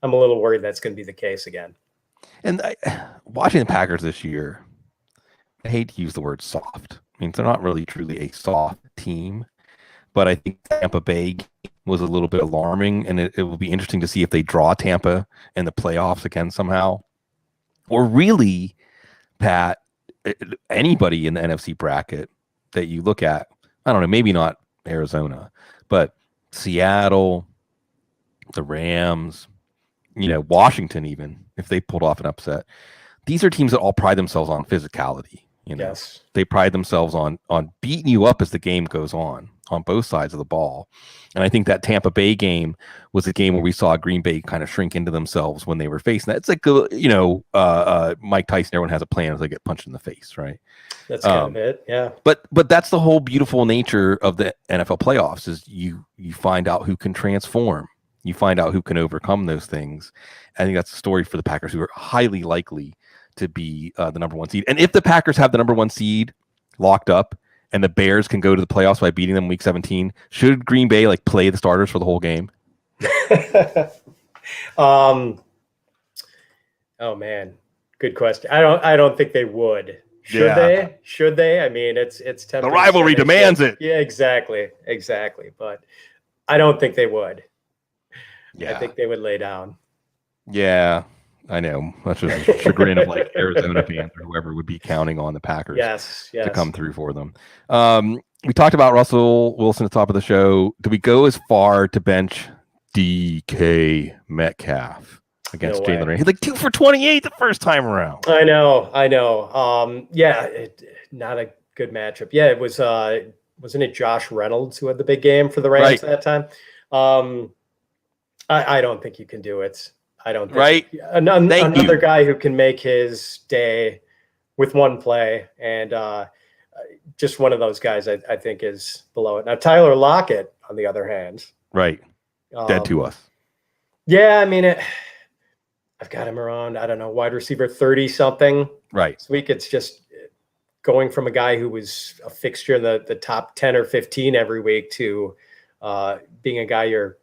a little worried that's going to be the case again. And watching the Packers this year, I hate to use the word soft. I mean, they're not really truly a soft team, but I think Tampa Bay was a little bit alarming, and it will be interesting to see if they draw Tampa in the playoffs again somehow. Or really, Pat, anybody in the NFC bracket that you look at, I don't know, maybe not Arizona, but Seattle, the Rams, Washington even, if they pulled off an upset. These are teams that all pride themselves on physicality. Yes. They pride themselves on beating you up as the game goes on both sides of the ball. And I think that Tampa Bay game was a game where we saw Green Bay kind of shrink into themselves when they were facing that. It's like, Mike Tyson, everyone has a plan as they get punched in the face, right? That's kind of it, yeah. But that's the whole beautiful nature of the NFL playoffs is you find out who can transform. You find out who can overcome those things. I think that's a story for the Packers, who are highly likely to be the number 1 seed. And if the Packers have the number 1 seed locked up and the Bears can go to the playoffs by beating them week 17, should Green Bay play the starters for the whole game? Oh man, good question. I don't think they would. Should they? Should they? I mean, it's tempting. The rivalry demands it. Yeah, exactly. But I don't think they would. Yeah. I think they would lay down. Yeah, I know. That's just a chagrin of Arizona fans or whoever would be counting on the Packers to come through for them. We talked about Russell Wilson at the top of the show. Do we go as far to bench DK Metcalf against Jalen Ramsey? He's like 2 for 28 the first time around. I know. Not a good matchup. Yeah, it was. Wasn't it Josh Reynolds who had the big game for the Rams that time? I don't think you can do it. I don't think another guy who can make his day with one play and just one of those guys I think is below it. Now Tyler Lockett, on the other hand, dead to us. Yeah, I mean I've got him around, I don't know, wide receiver 30 something. Right. This week it's just going from a guy who was a fixture in the top 10 or 15 every week to being a guy you're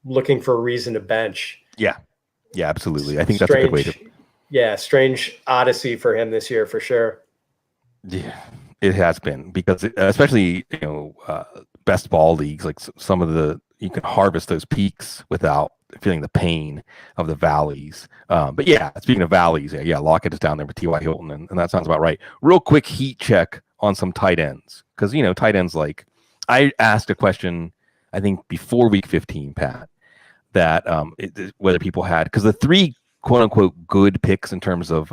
looking for a reason to bench. Yeah, absolutely. I think that's a good way to. Yeah, strange odyssey for him this year for sure. Yeah, it has been because especially best ball leagues, some of you can harvest those peaks without feeling the pain of the valleys. But yeah, speaking of valleys, Lockett is down there with T.Y. Hilton, and that sounds about right. Real quick heat check on some tight ends because tight ends I asked a question, I think before week 15, Pat, that whether people had, because the three quote unquote good picks in terms of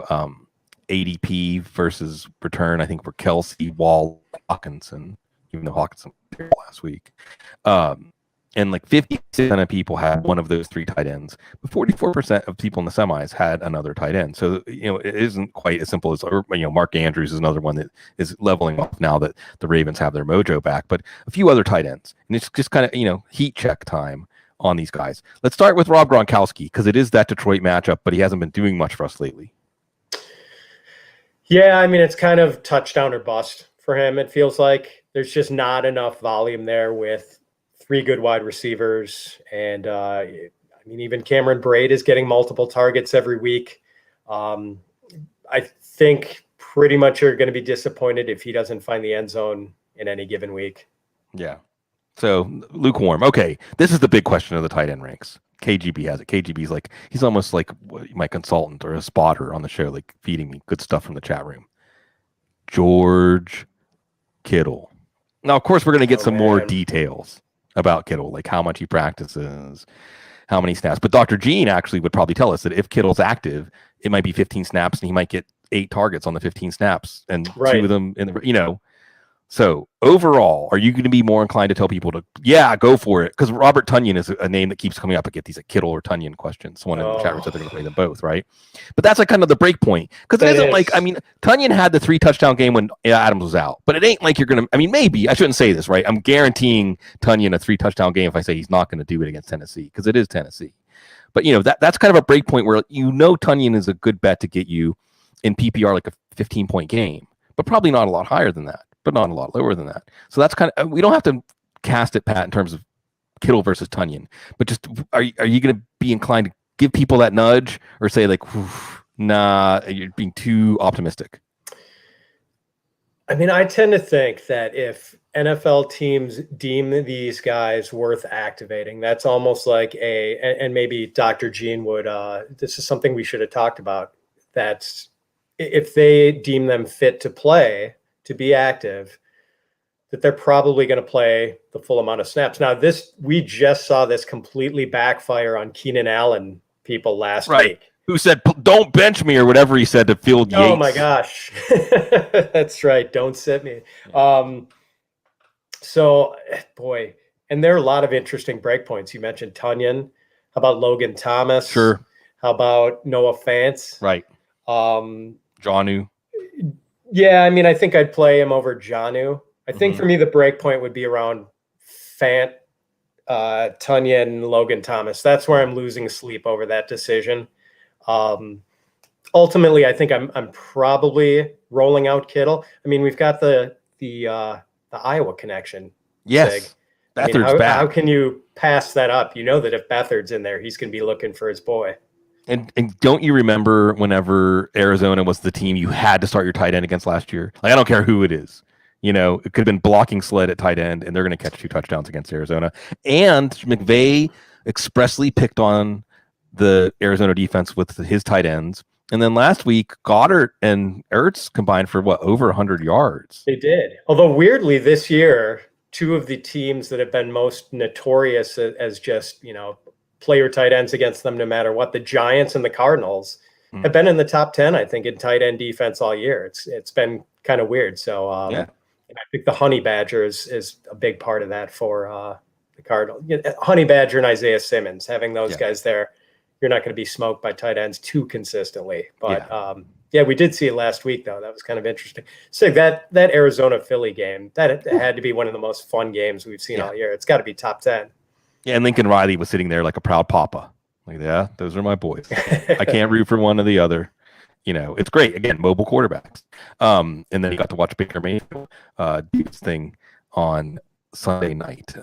ADP versus return, I think were Kelsey, Wall, Hawkinson, even though Hawkinson was there last week. And like 50% of people had one of those three tight ends, but 44% of people in the semis had another tight end. So, it isn't quite as simple as, Mark Andrews is another one that is leveling off now that the Ravens have their mojo back, but a few other tight ends. And it's just kind of, heat check time on these guys. Let's start with Rob Gronkowski, because it is that Detroit matchup, but he hasn't been doing much for us lately. Yeah, I mean, it's kind of touchdown or bust for him. It feels like there's just not enough volume there with three good wide receivers. And even Cameron Braid is getting multiple targets every week. I think pretty much you're going to be disappointed if he doesn't find the end zone in any given week. Yeah. So lukewarm. Okay. This is the big question of the tight end ranks. KGB has it. KGB's like, he's almost like my consultant or a spotter on the show, like feeding me good stuff from the chat room. George Kittle. Now, of course, we're going to get some more details about Kittle, like how much he practices, how many snaps. But Dr. Gene actually would probably tell us that if Kittle's active, it might be 15 snaps and he might get 8 targets on the 15 snaps and 2 of them in the, So overall, are you going to be more inclined to tell people to, go for it? Because Robert Tonyan is a name that keeps coming up. I get these Kittle or Tonyan questions. Someone in the chat room said they're going to play them both, right? But that's like kind of the break point. Because it isn't like, Tonyan had the 3 touchdown game when Adams was out. But it ain't like you're going to, maybe, I shouldn't say this, right? I'm guaranteeing Tonyan a 3 touchdown game if I say he's not going to do it against Tennessee, because it is Tennessee. But, that's kind of a break point where Tonyan is a good bet to get you in PPR like a 15-point game, but probably not a lot higher than that. But not a lot lower than that. So that's kind of, we don't have to cast it, Pat, in terms of Kittle versus Tonyan, but just are you going to be inclined to give people that nudge or say like, nah, you're being too optimistic? I tend to think that if NFL teams deem these guys worth activating, that's almost like and maybe Dr. Gene would, this is something we should have talked about, that's if they deem them fit to play, to be active, that they're probably going to play the full amount of snaps. Now, we just saw this completely backfire on Keenan Allen people last week. Who said, don't bench me or whatever he said to Field Yates. Oh, my gosh. That's right. Don't sit me. So, boy, and there are a lot of interesting breakpoints. You mentioned Tonyan. How about Logan Thomas? Sure. How about Noah Fant? Right. Jonnu. Yeah, I think I'd play him over Jonnu. I think for me, the break point would be around Fant, Tonyan, Logan Thomas. That's where I'm losing sleep over that decision. Ultimately, I think I'm probably rolling out Kittle. We've got the Iowa connection. Yes, Beathard's back. How can you pass that up? That if Beathard's in there, he's going to be looking for his boy. And don't you remember whenever Arizona was the team you had to start your tight end against last year? Like, I don't care who it is. It could have been blocking sled at tight end, and they're going to catch 2 touchdowns against Arizona. And McVay expressly picked on the Arizona defense with his tight ends. And then last week, Goddard and Ertz combined for over 100 yards. They did. Although weirdly, this year, 2 of the teams that have been most notorious as just, player tight ends against them no matter what, the Giants and the Cardinals have been in the top 10, I think, in tight end defense all year. It's been kind of weird. So I think the Honey Badger is a big part of that for the Cardinals. Honey Badger and Isaiah Simmons, having those guys there, you're not going to be smoked by tight ends too consistently. But we did see it last week, though. That was kind of interesting. So that Arizona Philly game, that had to be one of the most fun games we've seen all year. It's got to be top 10. Yeah, and Lincoln Riley was sitting there like a proud papa. Like, yeah, those are my boys. I can't root for one or the other. It's great. Again, mobile quarterbacks. And then you got to watch Baker Mayfield do his thing on Sunday night.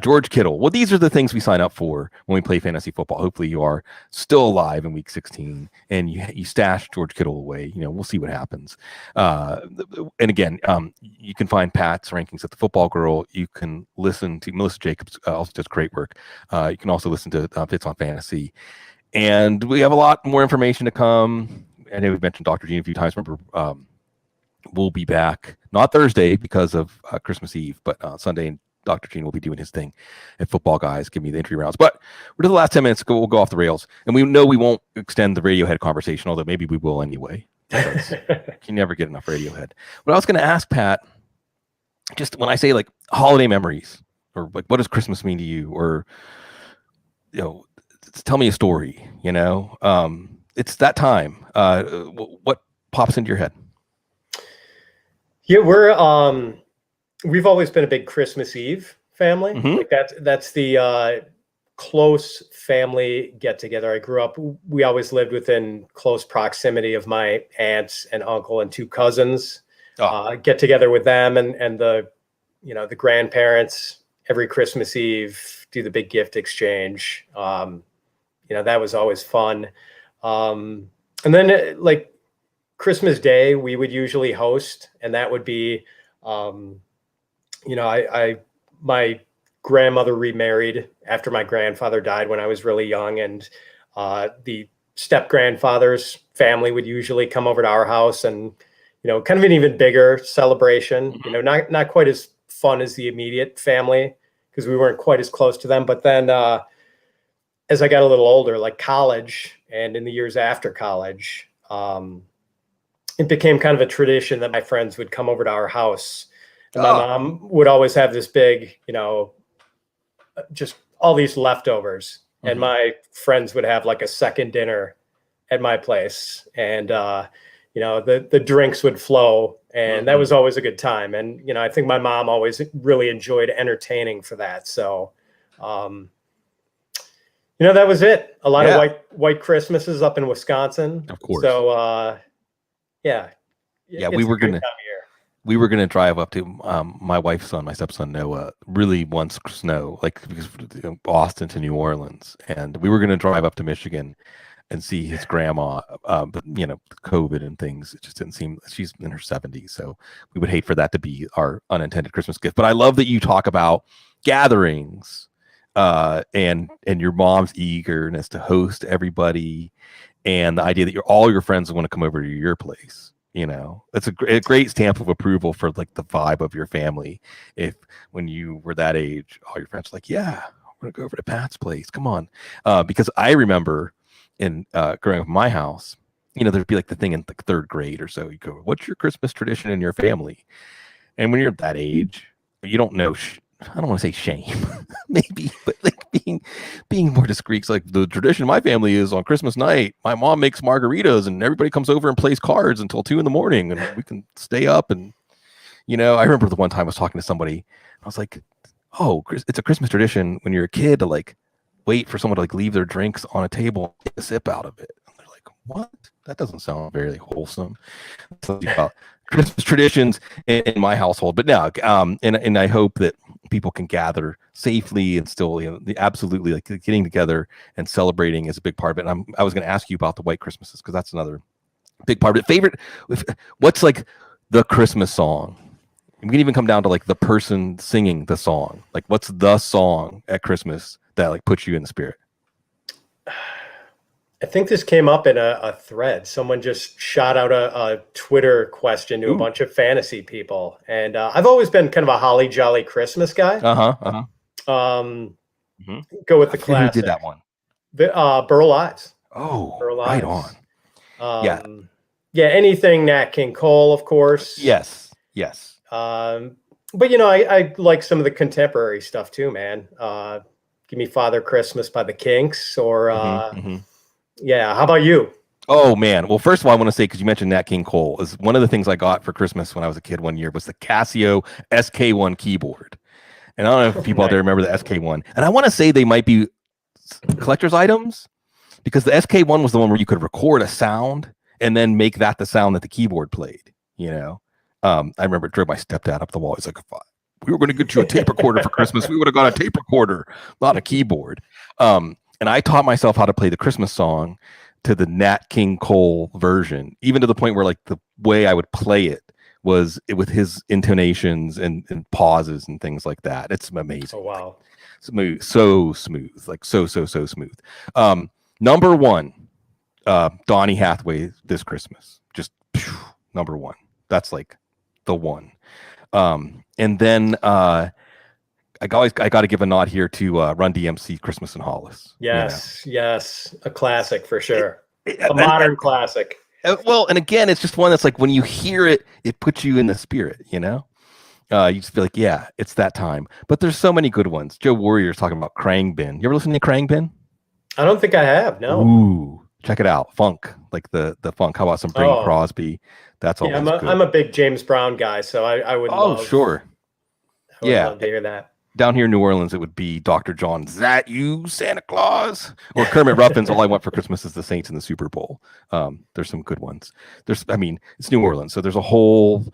George Kittle. Well, these are the things we sign up for when we play fantasy football. Hopefully you are still alive in week 16 and you stash George Kittle away. We'll see what happens. And again, you can find Pat's rankings at the Football Girl. You can listen to Melissa Jacobs, also does great work. You can also listen to Fitz on Fantasy. And we have a lot more information to come. I know we've mentioned Dr. Gene a few times. Remember, we'll be back, not Thursday because of Christmas Eve, but Sunday, and Dr. Gene will be doing his thing at Football Guys, give me the entry rounds. But we're to the last 10 minutes, we'll go off the rails. And we know we won't extend the Radiohead conversation, although maybe we will anyway. You never get enough Radiohead. But I was going to ask Pat, just when I say like holiday memories, or like what does Christmas mean to you, or tell me a story. It's that time. What pops into your head? Yeah, we've always been a big Christmas Eve family. Mm-hmm. Like that's the close family get together. I grew up, we always lived within close proximity of my aunts and uncle and 2 cousins. Get together with them and the grandparents every Christmas Eve, do the big gift exchange. That was always fun. And then like Christmas Day, we would usually host, and that would be, my grandmother remarried after my grandfather died when I was really young, and the step grandfather's family would usually come over to our house, and kind of an even bigger celebration. Not quite as fun as the immediate family because we weren't quite as close to them. But then as I got a little older, like college and in the years after college, it became kind of a tradition that my friends would come over to our house. And my mom would always have this big, just all these leftovers. Mm-hmm. And my friends would have like a second dinner at my place. And, the drinks would flow. And mm-hmm. that was always a good time. And, I think my mom always really enjoyed entertaining for that. So, that was it. A lot of white Christmases up in Wisconsin. Of course. So, yeah, we were gonna drive up to my wife's son, my stepson Noah, really wants snow, like because Boston to New Orleans, and we were gonna drive up to Michigan and see his grandma, but COVID and things, it just didn't seem. She's in her 70s, so we would hate for that to be our unintended Christmas gift. But I love that you talk about gatherings, and your mom's eagerness to host everybody. And the idea that all your friends want to come over to your place, it's a great stamp of approval for like the vibe of your family. If when you were that age, all your friends were like, yeah, we're going to go over to Pat's place. Come on. Because I remember in growing up in my house, there'd be like the thing in like 3rd grade or so. You go, what's your Christmas tradition in your family? And when you're that age, you don't know I don't want to say shame, maybe, but like being more discreet. It's like the tradition of my family is on Christmas night, my mom makes margaritas and everybody comes over and plays cards until 2 a.m. and we can stay up. And, I remember the one time I was talking to somebody, I was like, oh, it's a Christmas tradition when you're a kid to like wait for someone to like leave their drinks on a table, and take a sip out of it. And they're like, what? That doesn't sound very wholesome. About Christmas traditions in my household. But no, and I hope that people can gather safely and still, absolutely like getting together and celebrating is a big part of it. And I was going to ask you about the white Christmases because that's another big part of it. What's like the Christmas song? We can even come down to like the person singing the song. Like, what's the song at Christmas that like puts you in the spirit? I think this came up in a thread. Someone just shot out a Twitter question to a bunch of fantasy people. And I've always been kind of a holly jolly Christmas guy. Go with the classic. Who did that one? Burl Ives. Oh, Burl right Ives. on. Yeah, anything Nat King Cole, of course. Yes. But, I like some of the contemporary stuff too, man. Give Me Father Christmas by the Kinks or... Yeah. How about you? Oh, man. Well, first of all, I want to say, because you mentioned Nat King Cole, is one of the things I got for Christmas when I was a kid one year was the Casio SK1 keyboard. And I don't know if people out there remember the SK1. And I want to say they might be collector's items because the SK1 was the one where you could record a sound and then make that the sound that the keyboard played. I remember it drove my stepdad up the wall. He's like, if we were going to get you a tape recorder for Christmas, we would have got a tape recorder, not a keyboard. And I taught myself how to play the Christmas song to the Nat King Cole version, even to the point where like the way I would play it was with his intonations and pauses and things like that. It's amazing. Oh, wow. Smooth, so smooth, like so smooth. Number 1, Donny Hathaway, This Christmas. Just number 1. That's like the one. And then I got to give a nod here to Run DMC, Christmas in Hollis. Yes, yes, a classic for sure. A modern classic. Well, and again, it's just one that's like when you hear it, it puts you in the spirit, you know? You just feel like, yeah, it's that time. But there's so many good ones. Joe Warrior's talking about Krangbin. You ever listen to Krangbin? I don't think I have, no. Ooh, check it out. Funk, like the funk. How about some Bing Crosby? That's always good. I'm a big James Brown guy, so I would love. Oh, sure. I would love to hear that. Down here in New Orleans, it would be Dr. John, "Is that you, Santa Claus?" Or Kermit Ruffin's "All I Want for Christmas is the Saints in the Super Bowl." There's some good ones. It's New Orleans, so there's a whole,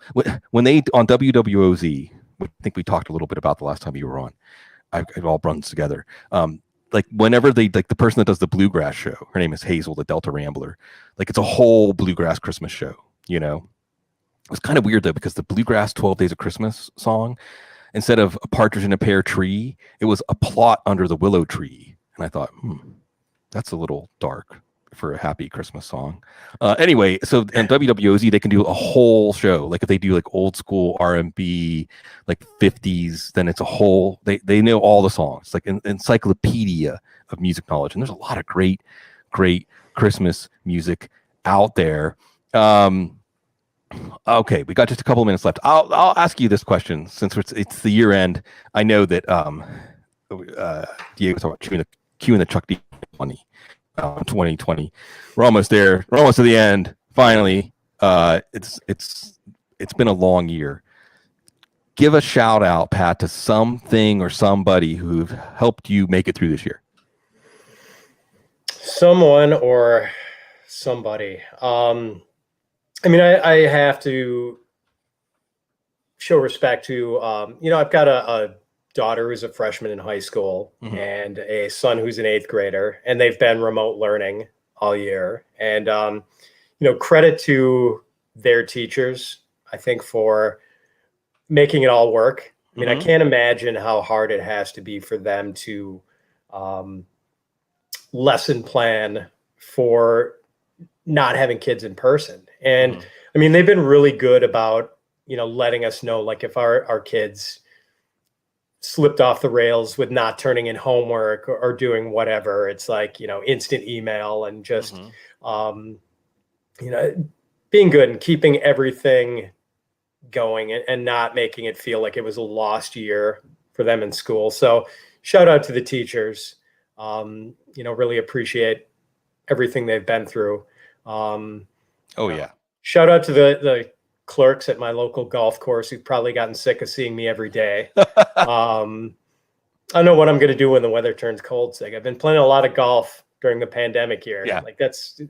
when they, on WWOZ, I think we talked a little bit about the last time you were on, it all runs together. Like whenever they, like the person that does the bluegrass show, her name is Hazel, the Delta Rambler. Like it's a whole bluegrass Christmas show, you know? It was kind of weird though, because the bluegrass 12 Days of Christmas song, instead of a partridge in a pear tree, it was a plot under the willow tree. And I thought, that's a little dark for a happy Christmas song. Anyway, so in WWOZ, they can do a whole show. Like if they do like old school R&B, like 50s, then it's a whole, they know all the songs, like an encyclopedia of music knowledge. And there's a lot of great Christmas music out there. Okay, we got just a couple of minutes left. I'll ask you this question since it's the year end. I know that Diego was talking about queuing the Chuck D 2020. We're almost there. We're almost to the end. Finally, it's been a long year. Give a shout out, Pat, to something or somebody who've helped you make it through this year. Someone or somebody. I mean, I have to show respect to, I've got a daughter who's a freshman in high school and a son who's an 8th grader, and they've been remote learning all year. And, credit to their teachers, I think, for making it all work. I mean, I can't imagine how hard it has to be for them to lesson plan for not having kids in person. And I mean, they've been really good about, letting us know, like if our kids slipped off the rails with not turning in homework or doing whatever, it's like, instant email and just, being good and keeping everything going and not making it feel like it was a lost year for them in school. So shout out to the teachers, really appreciate everything they've been through. Shout out to the clerks at my local golf course who've probably gotten sick of seeing me every day. I know what I'm going to do when the weather turns cold. Like I've been playing a lot of golf during the pandemic here. Yeah. Like that's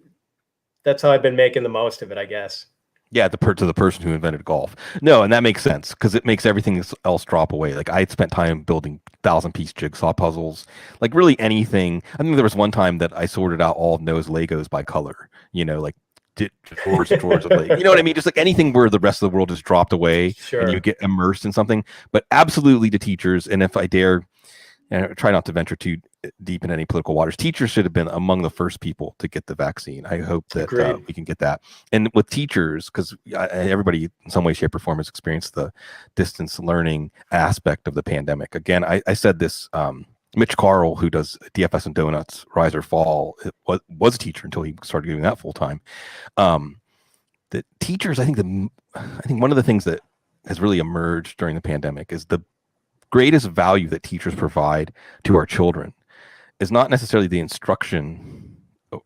how I've been making the most of it, I guess. Yeah, to the person who invented golf. No, and that makes sense because it makes everything else drop away. Like I had spent time building 1,000-piece jigsaw puzzles, like really anything. I think there was one time that I sorted out all of Noah's Legos by color, like drawers and drawers of Legos. You know what I mean? Just like anything where the rest of the world just dropped away and you get immersed in something. But absolutely to teachers, and if I dare, and I try not to venture too deep in any political waters, teachers should have been among the first people to get the vaccine. I hope that we can get that. And with teachers, because everybody in some way, shape, or form has experienced the distance learning aspect of the pandemic. Again, I said this, Mitch Carl, who does DFS and Donuts, Rise or Fall, was a teacher until he started doing that full time. The teachers, I think one of the things that has really emerged during the pandemic is the greatest value that teachers provide to our children is not necessarily the instruction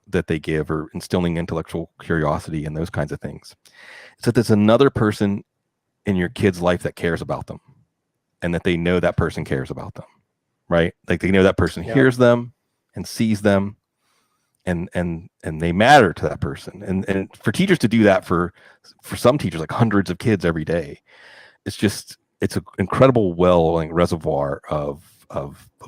that they give or instilling intellectual curiosity and those kinds of things. It's that there's another person in your kid's life that cares about them and that they know that person cares about them, right? Like they know that person hears them and sees them and they matter to that person. And for teachers to do that for some teachers, like hundreds of kids every day, it's an incredible welling reservoir of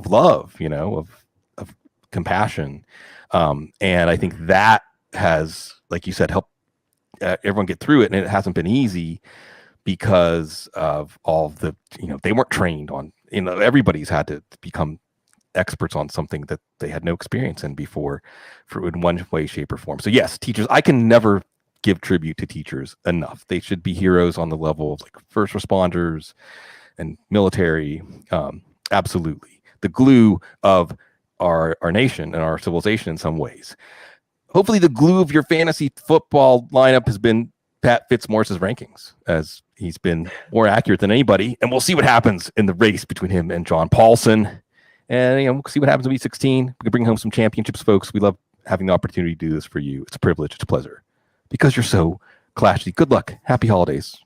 love, of compassion. And I think that has, like you said, helped everyone get through it. And it hasn't been easy because of all of the, they weren't trained on, everybody's had to become experts on something that they had no experience in before in one way, shape, or form. So yes, teachers, I can never give tribute to teachers enough. They should be heroes on the level of like first responders and military. Absolutely. The glue of our nation and our civilization in some ways. Hopefully the glue of your fantasy football lineup has been Pat Fitzmaurice's rankings, as he's been more accurate than anybody. And we'll see what happens in the race between him and John Paulson. And we'll see what happens in week 16. We can bring home some championships, folks. We love having the opportunity to do this for you. It's a privilege. It's a pleasure. Because you're so classy. Good luck. Happy holidays.